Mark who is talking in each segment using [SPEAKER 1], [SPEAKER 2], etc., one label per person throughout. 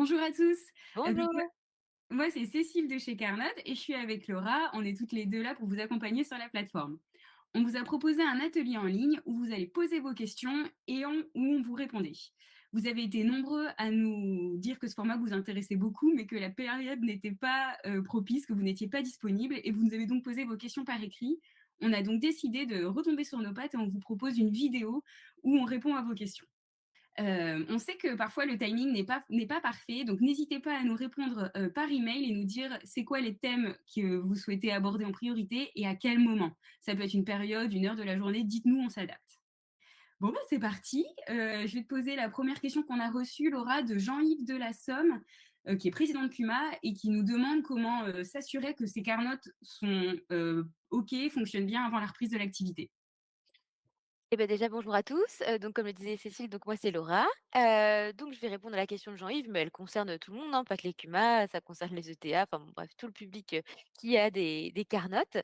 [SPEAKER 1] Bonjour à tous. Donc moi
[SPEAKER 2] Bonjour.
[SPEAKER 1] moi c'est Cécile de chez Carnot et je suis avec Laura. On est toutes les 2 là pour vous accompagner sur la plateforme. On vous a proposé un atelier en ligne où vous allez poser vos questions et où on vous répondait. Vous avez été nombreux à nous dire que ce format vous intéressait beaucoup, mais que la période n'était pas, propice, que vous n'étiez pas disponible et vous nous avez donc posé vos questions par écrit. On a donc décidé de retomber sur nos pattes et on vous propose une vidéo où on répond à vos questions. On sait que parfois le timing n'est pas parfait, donc n'hésitez pas à nous répondre, par email et nous dire c'est quoi les thèmes que vous souhaitez aborder en priorité et à quel moment. Ça peut être une période, une heure de la journée, dites-nous, on s'adapte. Bon, bah, c'est parti. Je vais te poser la première question qu'on a reçue, Laura, de Jean-Yves de la Somme, qui est président de Puma et qui nous demande comment, s'assurer que ces carnotes sont, OK, fonctionnent bien avant la reprise de l'activité.
[SPEAKER 2] Eh ben déjà bonjour à tous. Donc comme le disait Cécile, donc moi c'est Laura. Donc je vais répondre à la question de Jean-Yves, mais elle concerne tout le monde, hein, pas que les CUMA, ça concerne les ETA, enfin bon bref, tout le public, qui a des carnotes.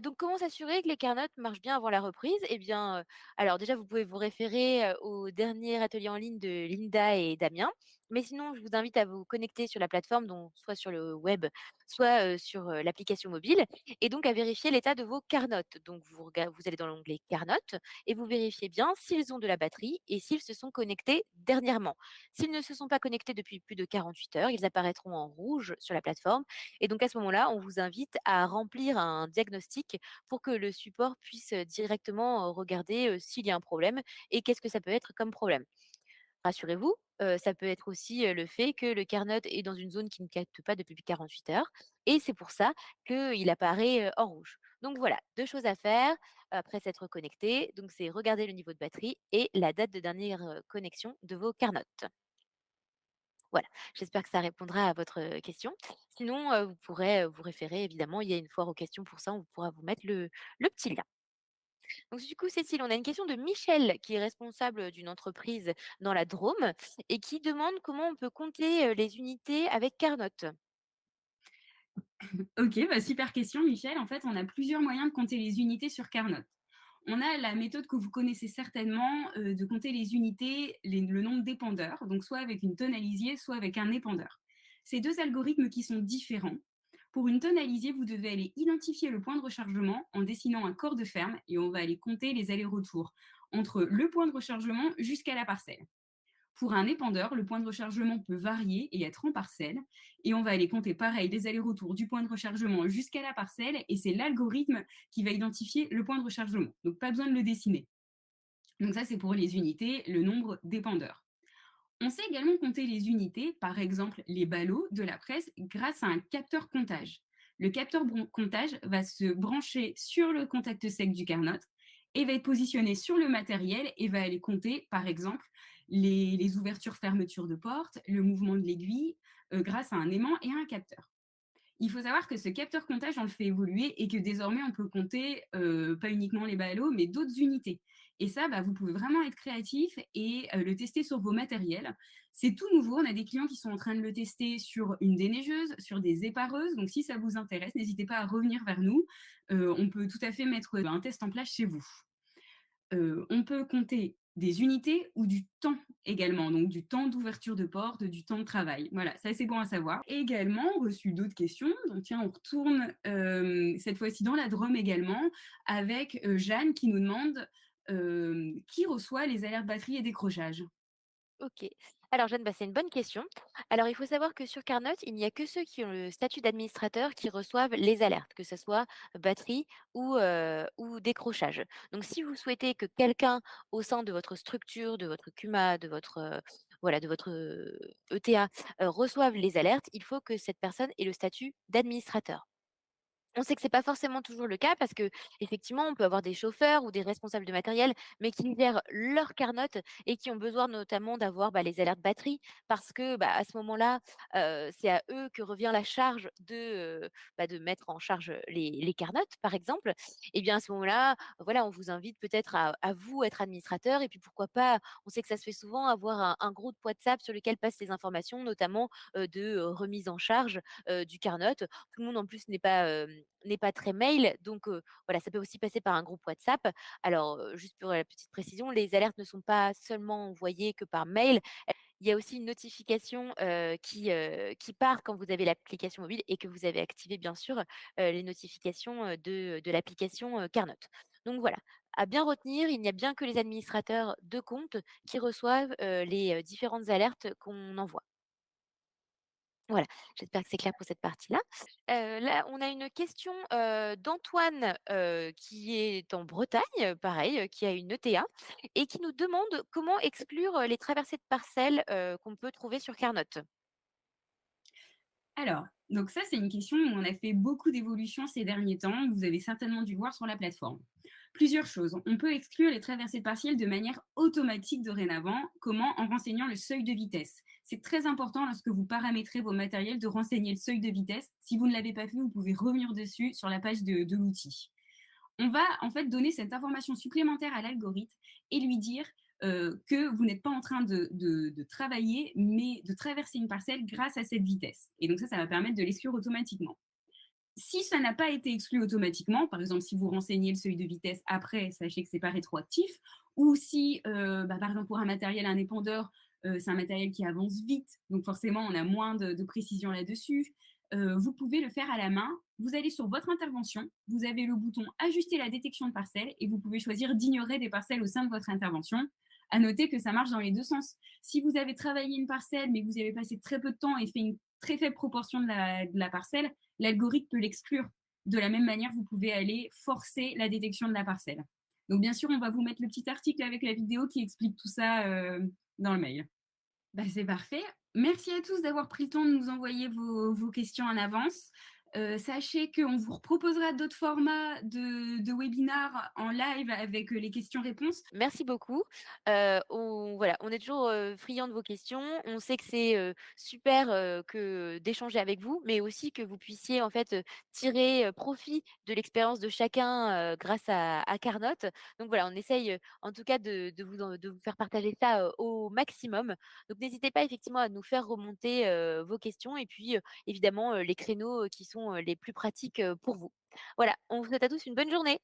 [SPEAKER 2] Donc comment s'assurer que les carnotes marchent bien avant la reprise? Eh bien, alors déjà vous pouvez vous référer, au dernier atelier en ligne de Linda et Damien. Mais sinon, je vous invite à vous connecter sur la plateforme, donc soit sur le web, soit, sur, l'application mobile et donc à vérifier l'état de vos carnotes. Donc vous allez dans l'onglet carnotes et vous vérifiez bien s'ils ont de la batterie et s'ils se sont connectés dernièrement. S'ils ne se sont pas connectés depuis plus de 48 heures, ils apparaîtront en rouge sur la plateforme et donc à ce moment-là, on vous invite à remplir un diagnostic pour que le support puisse, directement, regarder, s'il y a un problème et qu'est-ce que ça peut être comme problème. Rassurez-vous, ça peut être aussi, le fait que le Carnot est dans une zone qui ne capte pas depuis 48 heures et c'est pour ça qu'il apparaît, en rouge. Donc voilà, 2 choses à faire après s'être connecté, donc c'est regarder le niveau de batterie et la date de dernière, connexion de vos Carnot. Voilà, j'espère que ça répondra à votre, question. Sinon, vous pourrez, vous référer évidemment, il y a une foire aux questions pour ça, on pourra vous mettre le petit lien. Donc du coup, Cécile, on a une question de Michel qui est responsable d'une entreprise dans la Drôme et qui demande comment on peut compter, les unités avec Carnot.
[SPEAKER 1] OK, bah, super question, Michel. En fait, on a plusieurs moyens de compter les unités sur Carnot. On a la méthode que vous connaissez certainement, de compter les unités, le nombre d'épandeurs, donc soit avec une tonne à lisier, soit avec un épandeur. Ces 2 algorithmes qui sont différents. Pour une tonne à lisier, vous devez aller identifier le point de rechargement en dessinant un corps de ferme et on va aller compter les allers-retours entre le point de rechargement jusqu'à la parcelle. Pour un épandeur, le point de rechargement peut varier et être en parcelle. Et on va aller compter pareil les allers-retours du point de rechargement jusqu'à la parcelle. Et c'est l'algorithme qui va identifier le point de rechargement. Donc pas besoin de le dessiner. Donc ça, c'est pour les unités, le nombre d'épandeurs. On sait également compter les unités, par exemple les ballots de la presse, grâce à un capteur comptage. Le capteur comptage va se brancher sur le contact sec du Carnot et va être positionné sur le matériel et va aller compter, par exemple, les ouvertures-fermetures de portes, le mouvement de l'aiguille, grâce à un aimant et à un capteur. Il faut savoir que ce capteur comptage, on le fait évoluer et que désormais, on peut compter pas uniquement les ballots, mais d'autres unités. Et ça, bah, vous pouvez vraiment être créatif et le tester sur vos matériels. C'est tout nouveau. On a des clients qui sont en train de le tester sur une déneigeuse, sur des épareuses. Donc, si ça vous intéresse, n'hésitez pas à revenir vers nous. On peut tout à fait mettre un test en place chez vous. On peut compter des unités ou du temps également, donc du temps d'ouverture de porte, du temps de travail. Voilà, ça c'est bon à savoir. Et également reçu d'autres questions, donc tiens, on retourne cette fois-ci dans la Drôme également, avec Jeanne qui nous demande qui reçoit les alertes batterie et décrochage.
[SPEAKER 2] OK. Alors Jeanne, bah, c'est une bonne question. Alors il faut savoir que sur Carnot, il n'y a que ceux qui ont le statut d'administrateur qui reçoivent les alertes, que ce soit batterie ou décrochage. Donc si vous souhaitez que quelqu'un au sein de votre structure, de votre CUMA, de votre, voilà, de votre, ETA, reçoive les alertes, il faut que cette personne ait le statut d'administrateur. On sait que c'est pas forcément toujours le cas parce que effectivement, on peut avoir des chauffeurs ou des responsables de matériel, mais qui gèrent leur carnote et qui ont besoin notamment d'avoir, bah, les alertes batterie parce que, bah, à ce moment-là, c'est à eux que revient la charge de mettre en charge les carnotes, par exemple. Et bien, à ce moment-là, voilà, on vous invite peut-être à vous être administrateur et puis pourquoi pas, on sait que ça se fait souvent, avoir un groupe WhatsApp sur lequel passent les informations, notamment, de, remise en charge, du carnote. Tout le monde en plus n'est pas, n'est pas très mail, donc voilà, ça peut aussi passer par un groupe WhatsApp. Alors, juste pour la petite précision, les alertes ne sont pas seulement envoyées que par mail. Il y a aussi une notification, qui part quand vous avez l'application mobile et que vous avez activé bien sûr, les notifications, de l'application, Carnote. Donc voilà, à bien retenir, il n'y a bien que les administrateurs de compte qui reçoivent, les, différentes alertes qu'on envoie. Voilà, j'espère que c'est clair pour cette partie-là. Là, on a une question, d'Antoine, qui est en Bretagne, pareil, qui a une ETA et qui nous demande comment exclure, les traversées de parcelles, qu'on peut trouver sur Carnote.
[SPEAKER 1] Alors, donc ça, c'est une question où on a fait beaucoup d'évolutions ces derniers temps. Vous avez certainement dû voir sur la plateforme. Plusieurs choses. On peut exclure les traversées partielles de manière automatique dorénavant. Comment? En renseignant le seuil de vitesse. C'est très important lorsque vous paramétrez vos matériels de renseigner le seuil de vitesse. Si vous ne l'avez pas fait, vous pouvez revenir dessus sur la page de l'outil. On va en fait donner cette information supplémentaire à l'algorithme et lui dire que vous n'êtes pas en train de travailler, mais de traverser une parcelle grâce à cette vitesse. Et donc ça va permettre de l'exclure automatiquement. Si ça n'a pas été exclu automatiquement, par exemple, si vous renseignez le seuil de vitesse après, sachez que c'est pas rétroactif. Ou si, par exemple, pour un matériel, un épandeur, c'est un matériel qui avance vite, donc forcément, on a moins de précision là-dessus. Vous pouvez le faire à la main. Vous allez sur votre intervention, vous avez le bouton ajuster la détection de parcelles et vous pouvez choisir d'ignorer des parcelles au sein de votre intervention. À noter que ça marche dans les deux sens. Si vous avez travaillé une parcelle, mais que vous avez passé très peu de temps et fait une très faible proportion de la parcelle, l'algorithme peut l'exclure. De la même manière, vous pouvez aller forcer la détection de la parcelle. Donc bien sûr, on va vous mettre le petit article avec la vidéo qui explique tout ça dans le mail. Bah, c'est parfait. Merci à tous d'avoir pris le temps de nous envoyer vos questions en avance. Sachez qu'on vous proposera d'autres formats de webinars en live avec les questions-réponses.
[SPEAKER 2] Merci beaucoup. On est toujours, friands de vos questions. On sait que c'est, super, que d'échanger avec vous, mais aussi que vous puissiez en fait, tirer, profit de l'expérience de chacun, grâce à Carnote. Donc voilà, on essaye, en tout cas de vous faire partager ça, au maximum. Donc n'hésitez pas effectivement à nous faire remonter, vos questions et puis, évidemment, les créneaux, qui sont, les plus pratiques, pour vous. Voilà, on vous souhaite à tous une bonne journée.